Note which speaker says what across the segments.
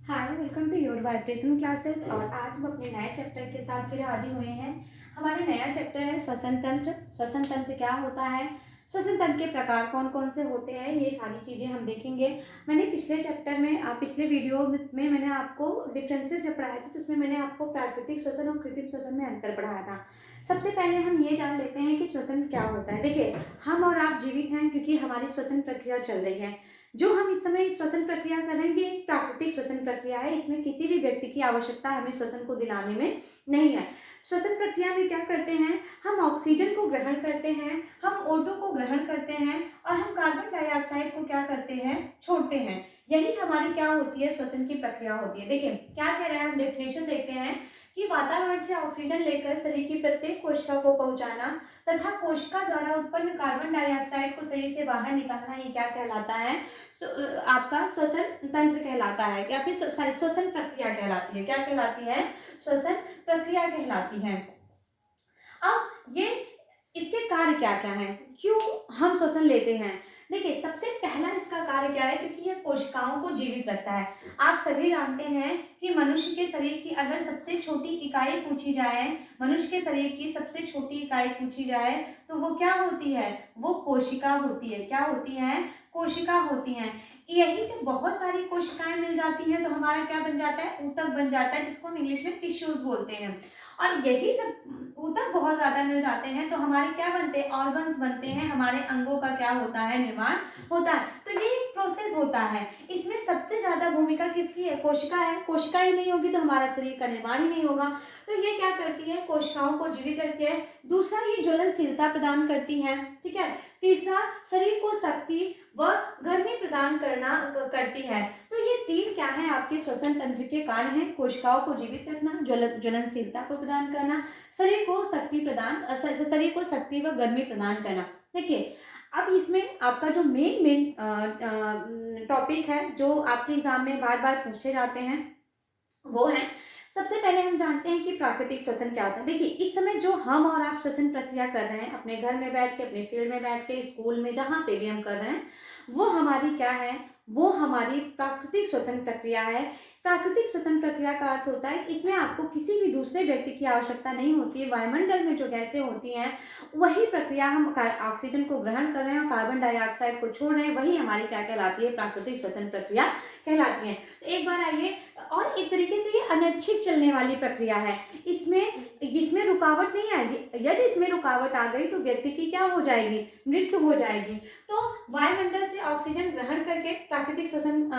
Speaker 1: Hi welcome to your vibration classes. और आज हम अपने नए चैप्टर के साथ फिर हाजिर हुए हैं। हमारा नया चैप्टर है श्वसन तंत्र। श्वसन तंत्र क्या होता है, श्वसन तंत्र के प्रकार कौन कौन से होते हैं, ये सारी चीज़ें हम देखेंगे। मैंने पिछले चैप्टर में पिछले वीडियो में मैंने आपको डिफरेंसेस जब पढ़ाए थे तो उसमें मैंने आपको प्राकृतिक श्वसन और कृत्रिम श्वसन में अंतर पढ़ाया था। सबसे पहले हम ये जान लेते हैं कि श्वसन क्या होता है। देखिए, हम और आप जीवित हैं क्योंकि हमारी श्वसन प्रक्रिया चल रही है। जो हम इस समय श्वसन प्रक्रिया कर रहे हैं ये एक प्राकृतिक श्वसन प्रक्रिया है। इसमें किसी भी व्यक्ति की आवश्यकता हमें श्वसन को दिलाने में नहीं है। श्वसन प्रक्रिया में क्या करते हैं, हम ऑक्सीजन को ग्रहण करते हैं, हम O2 को ग्रहण करते हैं और हम कार्बन डाइऑक्साइड को क्या करते हैं, छोड़ते हैं। यही हमारी क्या होती है, श्वसन की प्रक्रिया होती है। देखिए क्या कह रहे हैं, हम डेफिनेशन देखते हैं कि वातावरण से ऑक्सीजन लेकर शरीर की प्रत्येक कोशिका को पहुंचाना तथा कोशिका द्वारा उत्पन्न कार्बन डाइऑक्साइड को शरीर से बाहर निकालना, ये क्या कहलाता है, आपका श्वसन तंत्र कहलाता है या फिर श्वसन प्रक्रिया कहलाती है। क्या कहलाती है, श्वसन प्रक्रिया कहलाती है। अब ये इसके कार्य क्या क्या हैं, क्यों हम श्वसन लेते हैं। देखिए सबसे पहला इसका कार्य क्या है, क्योंकि यह कोशिकाओं को जीवित रखता है। आप सभी जानते हैं कि मनुष्य के शरीर की अगर सबसे छोटी इकाई पूछी जाए, मनुष्य के शरीर की सबसे छोटी इकाई पूछी जाए तो वो क्या होती है, वो कोशिका होती है। क्या होती है, कोशिका होती है। यही जब बहुत सारी कोशिकाएं मिल जाती हैं तो हमारा क्या बन जाता है, ऊतक बन जाता है, जिसको हम इंग्लिश में टिश्यूज बोलते हैं। और यही जब ऊतक बहुत ज्यादा मिल जाते हैं तो हमारे क्या बनते हैं, ऑर्गन्स बनते हैं, हमारे अंगों का क्या होता है, निर्माण होता है। तो ये एक प्रोसेस होता है। इसमें सबसे ज्यादा भूमिका किसकी है, कोशिका है। कोशिका ही नहीं होगी तो हमारा शरीर का निर्माण ही नहीं होगा। तो ये क्या करती है, कोशिकाओं को जीवित रखती है। दूसरा, ये ज्वलनशीलता प्रदान करती है, ठीक है। तीसरा, शरीर को शक्ति व गर्मी प्रदान करती है। तो ये तीन क्या है, आपके श्वसन तंत्र के कार्य हैं। कोशिकाओं को जीवित रखना, ज्वलनशीलता को प्रदान करना, शरीर को शक्ति व गर्मी प्रदान करना। देखिए अब इसमें आपका जो मेन टॉपिक है जो आपके एग्जाम में बार बार पूछे जाते हैं वो है, सबसे पहले हम जानते हैं कि प्राकृतिक श्वसन क्या होता है। देखिए इस समय जो हम और आप श्वसन प्रक्रिया कर रहे हैं, अपने घर में बैठ के, अपने फील्ड में बैठ के, स्कूल में, जहाँ पे भी हम कर रहे हैं, वो हमारी क्या है, वो हमारी प्राकृतिक श्वसन प्रक्रिया है। प्राकृतिक श्वसन प्रक्रिया का अर्थ होता है इसमें आपको किसी भी दूसरे व्यक्ति की आवश्यकता नहीं होती है। वायुमंडल में जो गैसें होती हैं वही प्रक्रिया, हम ऑक्सीजन को ग्रहण कर रहे हैं और कार्बन डाइऑक्साइड को छोड़ रहे हैं, वही हमारी क्या कहलाती है, प्राकृतिक श्वसन प्रक्रिया कहलाती है। तो एक बार आइए, और एक तरीके से ये अनैच्छिक चलने वाली प्रक्रिया है। इसमें रुकावट नहीं आएगी। यदि इसमें रुकावट आ गई तो व्यक्ति की क्या हो जाएगी, मृत्यु हो जाएगी। तो वायुमंडल से ऑक्सीजन ग्रहण करके प्राकृतिक श्वसन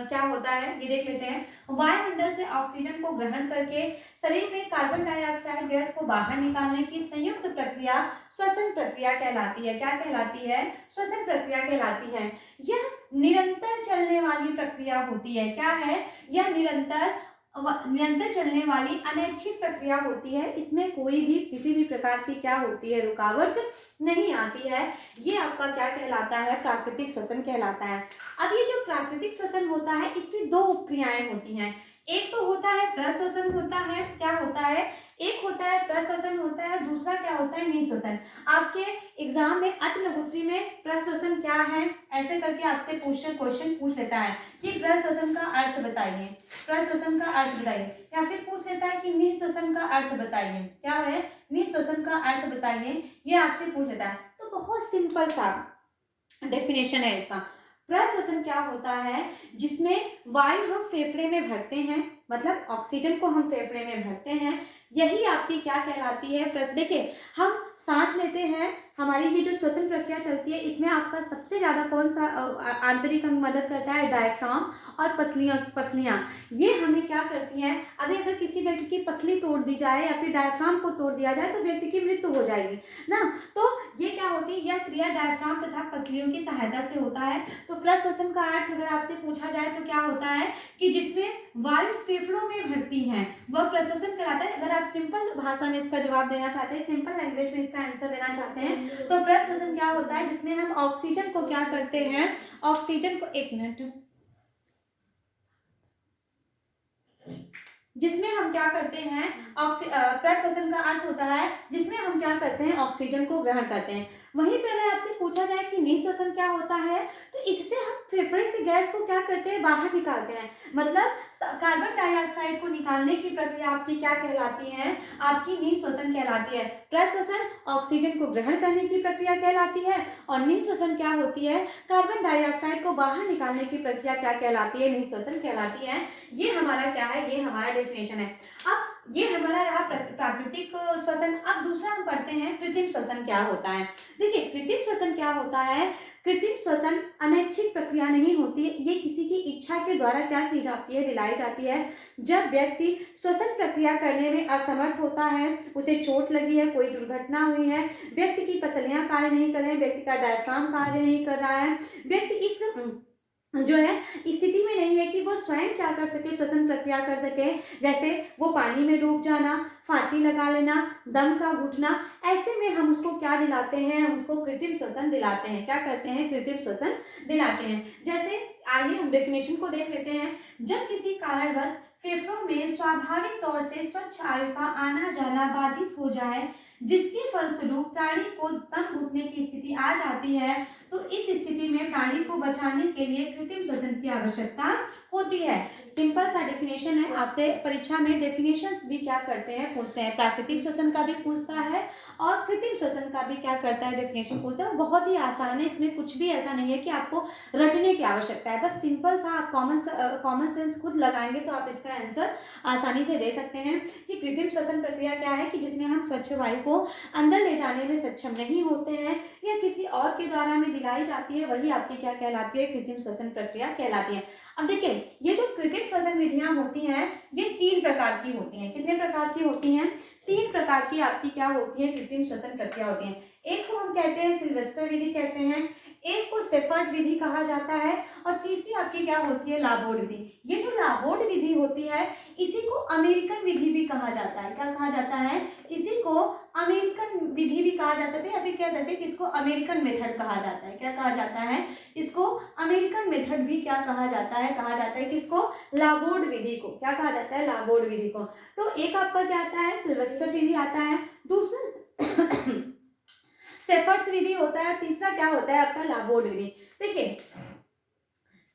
Speaker 1: क्या होता है ये देख लेते हैं। वायुमंडल से ऑक्सीजन को ग्रहण करके शरीर में कार्बन डाइऑक्साइड गैस को बाहर निकालने की संयुक्त प्रक्रिया श्वसन प्रक्रिया कहलाती है। क्या कहलाती है, श्वसन प्रक्रिया कहलाती है। यह निरंतर चलने वाली प्रक्रिया होती है। क्या है, यह निरंतर चलने वाली अनैच्छिक प्रक्रिया होती है। इसमें कोई भी किसी भी प्रकार की क्या होती है, रुकावट नहीं आती है। ये आपका क्या कहलाता है, प्राकृतिक श्वसन कहलाता है। अब ये जो प्राकृतिक श्वसन होता है इसकी दो उपक्रियाएं होती हैं। एक तो होता है प्रश्वसन होता है, क्या होता है, एक होता है प्रश्वसन होता है, दूसरा क्या होता है, निःश्वसन। आपके एग्जाम में अति लघुत्तरी में प्रश्वसन क्या है ऐसे करके आपसे क्वेश्चन पूछ लेता है कि प्रश्वसन का अर्थ बताइए, प्रश्वसन का अर्थ बताइए, या फिर पूछ लेता है कि निःश्वसन का अर्थ बताइए। क्या है, निःश्वसन का अर्थ बताइए, ये आपसे पूछ लेता है। तो बहुत सिंपल सा डेफिनेशन है इसका। प्रश्वसन क्या होता है, जिसमें वायु हम फेफड़े में भरते हैं, मतलब ऑक्सीजन को हम फेफड़े में भरते हैं, यही आपकी क्या कहलाती है, देखिए हम सांस लेते हैं, हमारी ये जो श्वसन प्रक्रिया चलती है इसमें आपका सबसे ज्यादा कौन सा आंतरिक अंग मदद करता है, डायफ्राम और पसलियां। ये हमें क्या करती हैं, अभी अगर किसी व्यक्ति की पसली तोड़ दी जाए या फिर डायफ्राम को तोड़ दिया जाए तो व्यक्ति की मृत्यु हो जाएगी ना। तो ये क्या होती है, यह क्रिया डायफ्राम तथा पसलियों की सहायता से होता है। तो प्रश्वसन का अर्थ अगर आपसे पूछा जाए तो क्या होता है कि जिसमें वायु फेफड़ों में भरती हैं वह प्रश्वसन कहलाता है। अगर आप सिंपल भाषा में इसका जवाब देना चाहते हैं, सिंपल लैंग्वेज में इसका आंसर देना चाहते हैं, तो प्रश्वसन क्या होता है, जिसमें हम ऑक्सीजन को क्या करते हैं, ऑक्सीजन को, एक मिनट, जिसमें हम क्या करते हैं, प्रश्वसन का अर्थ होता है जिसमें हम क्या करते हैं, ऑक्सीजन को ग्रहण करते हैं। वहीं पे अगर आपसे पूछा जाए कि निःश्वसन क्या होता है, तो इससे हम फेफड़े से गैस को क्या करते हैं, बाहर निकालते हैं। मतलब कार्बन डाइऑक्साइड को निकालने की प्रक्रिया आपकी क्या कहलाती है, आपकी निःश्वसन कहलाती है। प्रश्वसन ऑक्सीजन को ग्रहण करने की प्रक्रिया कहलाती है, और निःश्वसन क्या होती है, कार्बन डाइऑक्साइड को बाहर निकालने की प्रक्रिया क्या कहलाती है, निःश्वसन कहलाती है। ये हमारा क्या है, ये हमारा डेफिनेशन है। अब ये हमारा रहा प्राकृतिक श्वसन। अब दूसरा हम पढ़ते हैं कृत्रिम श्वसन क्या होता है। देखिए कृत्रिम श्वसन क्या होता है, कृत्रिम श्वसन अनैच्छिक प्रक्रिया नहीं होती है, ये किसी की इच्छा के द्वारा क्या की जाती है, दिलाई जाती है। जब व्यक्ति श्वसन प्रक्रिया करने में असमर्थ होता है, उसे चोट लगी है, कोई दुर्घटना हुई है, व्यक्ति की पसलियां कार्य नहीं कर रहे हैं, व्यक्ति का डायफ्राम कार्य नहीं कर रहा है, व्यक्ति इस जो है स्थिति में नहीं है कि वो स्वयं क्या कर सके, श्वसन प्रक्रिया कर सके, जैसे वो पानी में डूब जाना, फांसी लगा लेना, दम का घुटना, ऐसे में हम उसको क्या दिलाते हैं, हम उसको कृत्रिम श्वसन दिलाते हैं। क्या करते हैं, कृत्रिम श्वसन दिलाते हैं। जैसे आइए हम डेफिनेशन को देख लेते हैं। जब किसी कारणवश फेफड़ों में स्वाभाविक तौर से स्वच्छ वायु का आना जाना बाधित हो जाए, जिसके फलस्वरूप प्राणी को दम घुटने की स्थिति आ जाती है, तो इस स्थिति में प्राणी को बचाने के लिए कृत्रिम श्वसन की आवश्यकता होती है। सिंपल सा डेफिनेशन है। आपसे परीक्षा में डेफिनेशंस भी क्या करते हैं, पूछते हैं। प्राकृतिक श्वसन का भी पूछता है और कृत्रिम श्वसन का भी क्या करता है, डेफिनेशन पूछता है। बहुत ही आसान है, इसमें कुछ भी ऐसा नहीं है कि आपको रटने की आवश्यकता है। बस सिंपल सा आप कॉमन सेंस खुद लगाएंगे तो आप इसका आंसर आसानी से दे सकते हैं कि कृत्रिम श्वसन प्रक्रिया क्या है, कि जिसमें हम स्वच्छ वायु को अंदर ले जाने में सक्षम नहीं होते हैं या किसी और के द्वारा में दिलाई जाती है, वही आपकी क्या कहलाती है, कृत्रिम श्वसन प्रक्रिया कहलाती है। अब देखिए ये जो कृत्रिम श्वसन विधियां होती हैं, ये 3 प्रकार की होती हैं। कितने प्रकार की होती हैं, 3 प्रकार की आपकी क्या होती है, कृत्रिम श्वसन प्रक्रिया होती है। एक को हम कहते हैं सिल्वेस्टर विधि कहते हैं, एक को सेफर्ट विधि कहा जाता है, और तीसरी आपकी क्या होती है, लाबोर्ड विधि। ये जो लाबोर्ड विधि होती है, इसी को अमेरिकन विधि भी कहा जाता है। क्या कहा जाता है, इसी को अमेरिकन विधि भी कहा जा सकता है, या फिर कह सकते हैं कि इसको अमेरिकन मेथड कहा जाता है। क्या कहा जाता है, इसको अमेरिकन मेथड भी क्या कहा जाता है, कहा जाता है कि इसको लाबोर्ड विधि को क्या कहा जाता है, लाबोर्ड विधि को। तो एक आपका क्या आता है, सिल्वेस्टर विधि आता है, दूसरा सेफर्ट्स विधि होता है, तीसरा क्या होता है आपका, लाबोर्ड विधि। देखिए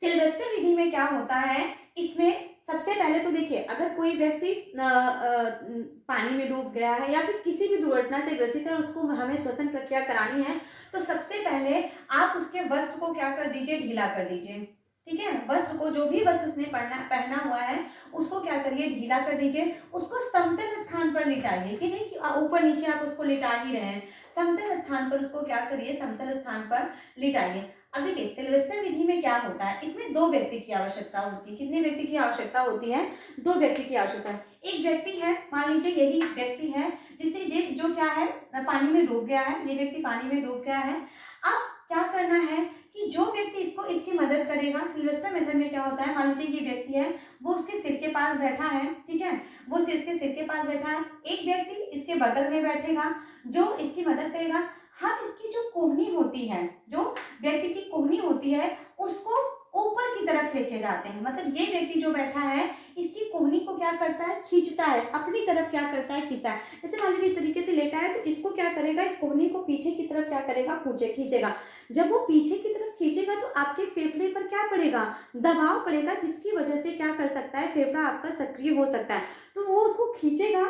Speaker 1: सिल्वेस्टर विधि में क्या होता है, इसमें सबसे पहले तो देखिए अगर कोई व्यक्ति पानी में डूब गया है या फिर किसी भी दुर्घटना से ग्रसित है, उसको हमें श्वसन प्रक्रिया करानी है, तो सबसे पहले आप उसके वस्त्र को क्या कर दीजिए, ढीला कर दीजिए। ठीक है, वस्त्र को, जो भी वस्त्र उसने पहना हुआ है उसको क्या करिए, ढीला कर दीजिए। उसको समतल स्थान पर लिटाइए, कि नहीं कि ऊपर नीचे आप उसको लिटा ही रहे हैं, समतल स्थान पर उसको क्या करिए, समतल स्थान पर लिटाइए। अब देखिए सिल्वेस्टर विधि में क्या होता है, इसमें 2 व्यक्ति की आवश्यकता होती है। कितने व्यक्ति की आवश्यकता होती है, 2 व्यक्ति की आवश्यकता है। एक व्यक्ति है, मान लीजिए यही व्यक्ति है जिसे जो क्या है, पानी में डूब गया है, ये व्यक्ति पानी में डूब गया है। अब क्या करना है कि जो व्यक्ति इसकी मदद करेगा, सिल्वेस्टर मेथड में क्या होता है, मान लीजिए ये व्यक्ति है, वो उसके सिर के पास बैठा है, ठीक है, वो इसके सिर के पास बैठा है, एक व्यक्ति इसके बगल में बैठेगा जो इसकी मदद करेगा। हम इसकी जो कोहनी होती है, जो व्यक्ति की कोहनी होती है, उसको ऊपर की तरफ लेके जाते हैं। मतलब ये व्यक्ति जो बैठा है, इसकी कोहनी को क्या करता है, खींचता है, अपनी तरफ क्या करता है, खींचता है। जैसे मान लीजिए इस तरीके से लेटा है, तो इसको क्या करेगा, इस कोहनी को पीछे की तरफ क्या करेगा, खींचेगा। जब वो पीछे की तरफ खींचेगा तो आपके फेफड़े पर क्या पड़ेगा, दबाव पड़ेगा, जिसकी वजह से क्या कर सकता है, फेफड़ा आपका सक्रिय हो सकता है। तो वो उसको खींचेगा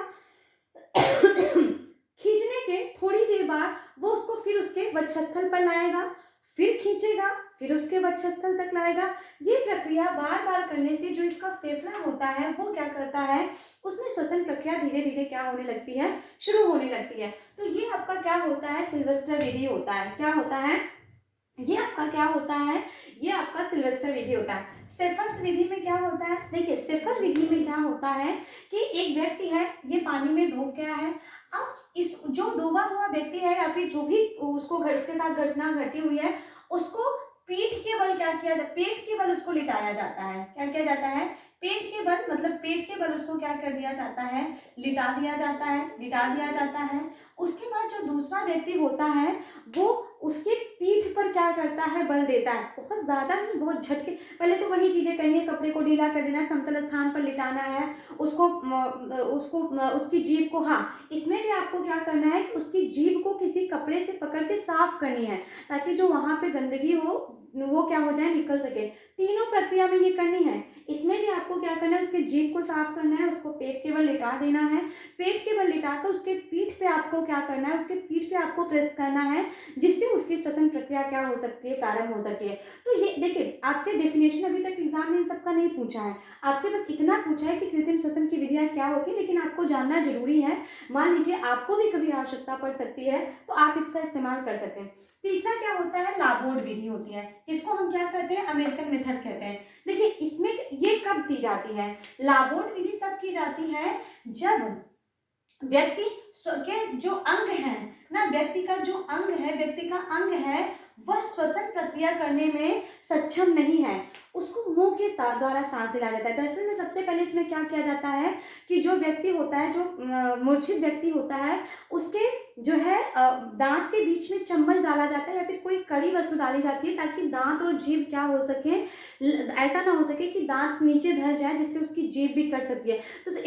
Speaker 1: खींचने के थोड़ी देर बाद वो उसको फिर उसके वक्षस्थल पर लाएगा, फिर खींचेगा, फिर उसके वक्षस्थल तक लाएगा। ये प्रक्रिया बार बार करने से जो इसका फेफड़ा होता है वो क्या करता है, उसमें श्वसन प्रक्रिया धीरे धीरे क्या होने लगती है, शुरू होने लगती है। तो ये आपका क्या होता है, सिल्वेस्टर विधि होता है। क्या होता है, ये आपका क्या होता है, ये आपका सिल्वेस्टर विधि होता है। सेफर्स विधि में क्या होता है, देखिए सेफर विधि में क्या होता है कि एक व्यक्ति है, ये पानी में डूब गया है। अब इस जो डूबा हुआ व्यक्ति है या फिर जो भी उसको उसके साथ घटना घटी हुई है, उसको पीठ के बल क्या किया जाता है, पेट के बल उसको लिटाया जाता है। क्या किया जाता है, पेट के बल, मतलब पेट के बल उसको क्या कर दिया जाता है, लिटा दिया जाता है। उसके बाद जो दूसरा व्यक्ति होता है वो उसकी पीठ पर क्या करता है, बल देता है, बहुत ज़्यादा नहीं, बहुत झटके। पहले तो वही चीज़ें करनी है, कपड़े को ढीला कर देना है, समतल स्थान पर लिटाना है, उसकी जीभ को, हाँ इसमें भी आपको क्या करना है कि उसकी जीभ को किसी कपड़े से पकड़ के साफ करनी है, ताकि जो वहाँ पे गंदगी हो वो क्या हो जाए, निकल सके। तीनों प्रक्रिया में ये करनी है। इसमें भी आपको क्या करना है, उसके जीभ को साफ करना है, उसको पेट के बल लिटा देना है, पेट के बल लिटाकर उसके पीठ पे आपको क्या करना है, उसके पीठ पे आपको प्रेस करना है, जिससे उसकी श्वसन प्रक्रिया क्या हो सकती है, प्रारंभ हो सकती है। तो ये देखिए, आपसे डेफिनेशन अभी तक एग्जाम में इन सबका नहीं पूछा है, आपसे बस इतना पूछा है कि कृत्रिम श्वसन की विधियां क्या होती है, लेकिन आपको जानना जरूरी है। मान लीजिए आपको भी कभी आवश्यकता पड़ सकती है तो आप इसका इस्तेमाल कर सकते हैं। तीसरा क्या होता है, लाबोर्ड विधि होती है, जिसको हम क्या कहते हैं, अमेरिकन मेथड कहते हैं। देखिए इसमें ये कब दी जाती है, लाबोर्ड विधि तब की जाती है जब व्यक्ति के जो अंग है ना, व्यक्ति का जो अंग है, व्यक्ति का अंग है वह श्वसन प्रक्रिया करने में सक्षम नहीं है, उसको मुंह के द्वारा सांस दिलाया जाता है। दरअसल में सबसे पहले इसमें क्या किया जाता है कि जो व्यक्ति होता है, जो मूर्छित व्यक्ति होता है, उसके जो है दांत के बीच में चम्मच डाला जाता है या फिर कोई कड़ी वस्तु डाली जाती है, ताकि दांत और जीभ क्या हो सके, ऐसा ना हो सके कि दांत नीचे धस जाए, जिससे उसकी जीभ भी कट सकती है। तो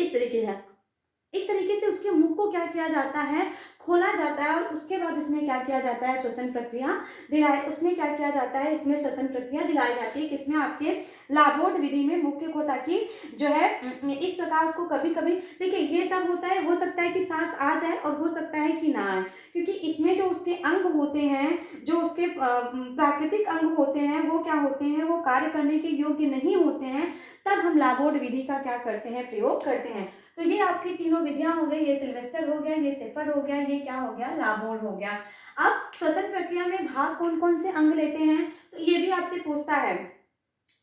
Speaker 1: इस तरीके से उसके मुख को क्या किया जाता है, खोला जाता है, और उसके बाद उसमें क्या किया जाता है, श्वसन प्रक्रिया उसमें क्या किया जाता है, इसमें श्वसन प्रक्रिया दिलाई जाती है, किसमें, आपके लाबोर्ड विधि में, मुख्य को, ताकि जो है इस प्रकार उसको कभी कभी, देखिए ये तब होता है, हो सकता है कि सांस आ जाए और हो सकता है कि ना आए, क्योंकि इसमें जो उसके अंग होते हैं, जो उसके प्राकृतिक अंग होते हैं, वो क्या होते हैं, वो कार्य करने के योग्य नहीं होते हैं, तब हम लाबोर्ड विधि का क्या करते हैं, प्रयोग करते हैं। तो ये आपकी तीनों विधियां हो गई, ये सिल्वेस्टर हो गया, ये सेफर हो गया, ये क्या हो गया, लाबोर्ड हो गया। अब श्वसन प्रक्रिया में भाग कौन कौन से अंग लेते हैं, तो ये भी आपसे पूछता है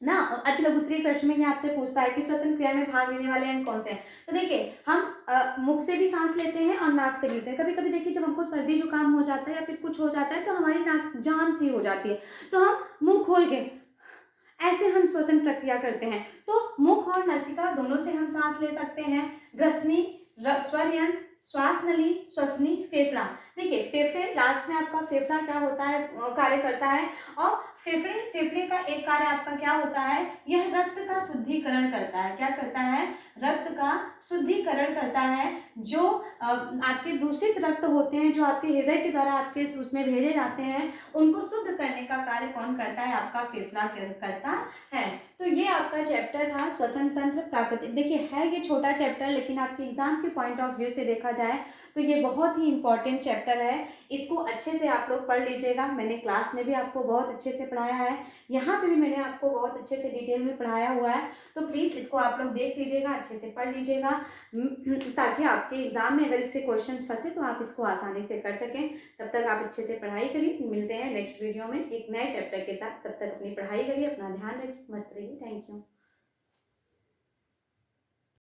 Speaker 1: ना, अति लघु उत्तरीय प्रश्न में ये आपसे पूछता है कि श्वसन क्रिया में भाग लेने वाले अंग कौन से हैं। तो देखिए हम मुख से भी सांस लेते हैं और नाक से भी लेते हैं। कभी कभी देखिए जब हमको सर्दी जुकाम हो जाता है या फिर कुछ हो जाता है तो हमारी नाक जाम सी हो जाती है, तो हम मुंह खोल के ऐसे हम श्वसन प्रक्रिया करते हैं। तो मुख और नासिका दोनों से हम सांस ले सकते हैं। ग्रसनी, स्वर यंत्र, श्वास नली, श्वसनी, फेफड़ा। देखिए फेफड़े, लास्ट में आपका फेफड़ा क्या होता है, कार्य करता है, और फेफड़े का एक कार्य आपका क्या होता है, यह रक्त का शुद्धिकरण करता है। क्या करता है, रक्त का शुद्धिकरण करता है। जो आपके दूषित रक्त होते हैं, जो आपके हृदय के द्वारा आपके उसमें भेजे जाते हैं, उनको शुद्ध करने का कार्य कौन करता है, आपका फेफड़ा करता है। तो ये आपका चैप्टर था श्वसन तंत्र प्राकृतिक। देखिए है ये छोटा चैप्टर, लेकिन आपके एग्जाम के पॉइंट ऑफ व्यू से देखा जाए तो ये बहुत ही इंपॉर्टेंट चैप्टर है। इसको अच्छे से आप लोग पढ़ लीजिएगा। मैंने क्लास में भी आपको बहुत अच्छे से पढ़ाया है, यहाँ पे भी मैंने आपको बहुत अच्छे से डिटेल में पढ़ाया हुआ है। तो प्लीज़ इसको आप लोग देख लीजिएगा, अच्छे से पढ़ लीजिएगा, ताकि आपके एग्जाम में अगर इससे क्वेश्चन फंसे तो आप इसको आसानी से कर सकें। तब तक आप अच्छे से पढ़ाई करिए। मिलते हैं नेक्स्ट वीडियो में एक नए चैप्टर के साथ। तब तक अपनी पढ़ाई करिए, अपना ध्यान रखिए, मस्त रहिए। Thank you.